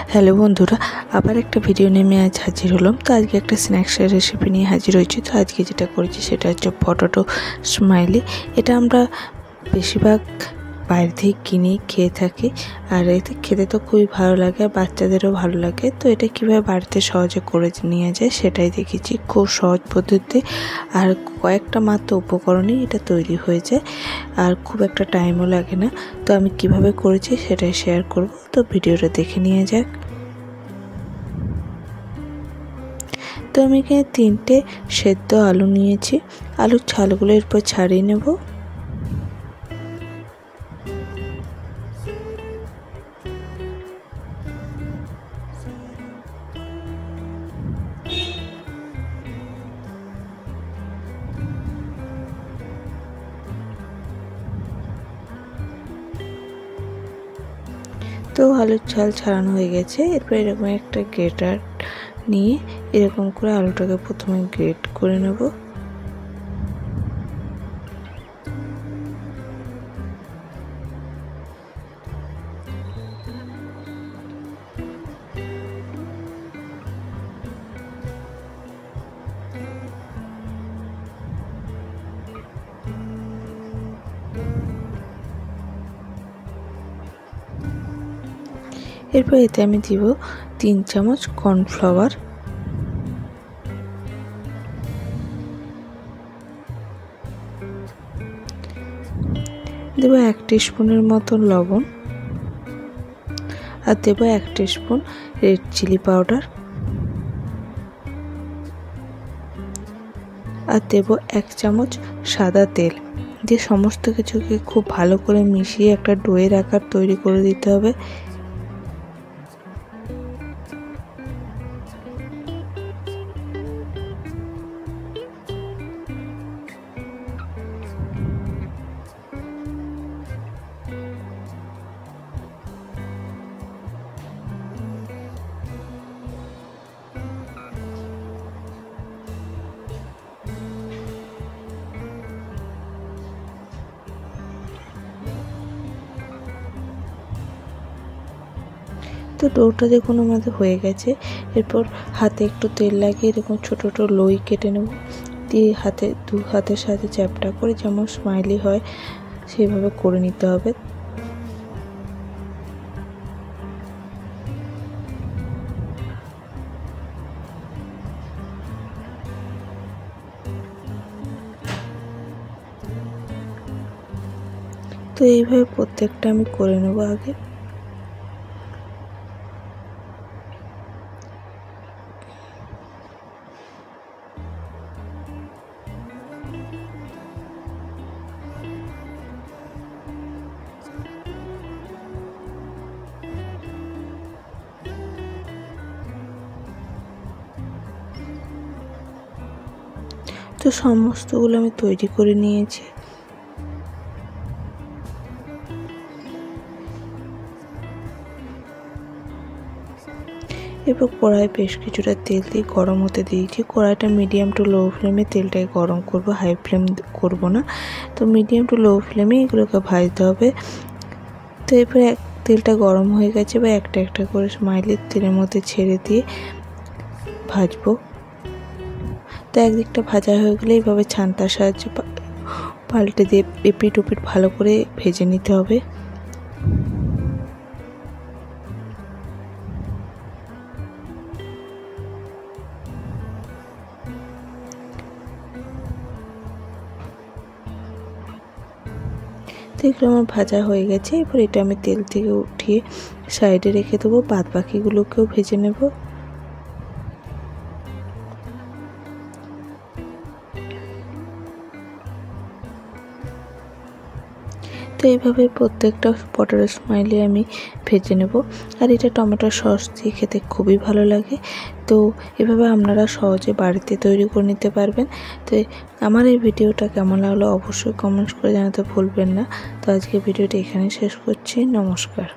Hello বন্ধুরা, আবার একটা ভিডিও নিয়ে আমি আজ হাজির হলাম। তো আজকে একটা স্ন্যাক্সের রেসিপি নিয়ে হাজির হয়েছি। তো আজকে যেটা করেছি সেটা হচ্ছে পটেটো স্মাইলি। এটা আমরা বেশিরভাগ বাইরে থেকে কিনে খেয়ে থাকি, আর এতে খেতে তো খুবই ভালো লাগে, আর বাচ্চাদেরও ভালো লাগে। তো এটা কীভাবে বাড়িতে সহজে করে নিয়ে যায় সেটাই দেখেছি, খুব সহজ পদ্ধতি আর কয়েকটা মাত্র উপকরণেই এটা তৈরি হয়ে যায়, আর খুব একটা টাইমও লাগে না। তো আমি কিভাবে করেছি সেটাই শেয়ার করব, তো ভিডিওটা দেখে নিয়ে যাক। তো আমি এখানে 3টে সেদ্ধ আলু নিয়েছি। আলুর ছালগুলো এরপর ছাড়িয়ে নেব। তো আলুর ছাল ছাড়ানো হয়ে গেছে। এরপর এরকম একটা গ্রেটার নিয়ে এরকম করে আলুটাকে প্রথমে গ্রেট করে নেব। এরপর এতে আমি দিব 3 চামচ কর্নফ্লাওয়ার, দেব 1 টিস্পুনের মতো লবণ, আর দেব 1 টিস্পুন রেড চিলি পাউডার, আর দেব 1 চামচ সাদা তেল। দিয়ে সমস্ত কিছুকে খুব ভালো করে মিশিয়ে একটা ডোয়ের আকার তৈরি করে দিতে হবে। তো ডোটা দেখুন আমাদের হয়ে গেছে। এরপর হাতে একটু তেল লাগিয়ে এরকম ছোটো ছোটো লই কেটে নেব, দিয়ে দু হাতের সাথে চ্যাপটা করে যেমন স্মাইলি হয় সেইভাবে করে নিতে হবে। তো এইভাবে প্রত্যেকটা আমি করে নেব আগে। তো সমস্তগুলো আমি তৈরি করে নিয়েছি। এরপর কড়াই বেশ কিছুটা তেল দিয়ে গরম হতে দিয়েছি। কড়াইটা মিডিয়াম টু লো ফ্লেমে তেলটাকে গরম করব, হাই ফ্লেম করব না। তো মিডিয়াম টু লো ফ্লেমে এগুলোকে ভাজতে হবে। তো এরপরে তেলটা গরম হয়ে গেছে, বা একটা একটা করে স্মাইলি তেলের মধ্যে ছেড়ে দিয়ে ভাজবো। তো একদিকটা ভাজা হয়ে গেলে এইভাবে ছান্তার সাহায্যে পাল্টে দিয়ে এপিট ওপিট ভালো করে ভেজে নিতে হবে। তো এগুলো আমার ভাজা হয়ে গেছে। এরপর এটা আমি তেল থেকে উঠিয়ে সাইডে রেখে দেবো, বাদ বাকিগুলোকেও ভেজে নেব। তো এইভাবে প্রত্যেকটা পটেটো স্মাইলি আমি ভেজে নেব। আর এটা টমেটো সস দিয়ে খেতে খুবই ভালো লাগে। তো এভাবে আপনারা সহজে বাড়িতে তৈরি করে নিতে পারবেন। তো আমার এই ভিডিওটা কেমন লাগলো অবশ্যই কমেন্টস করে জানাতে ভুলবেন না। তো আজকে ভিডিওটা এখানে শেষ করছি। নমস্কার।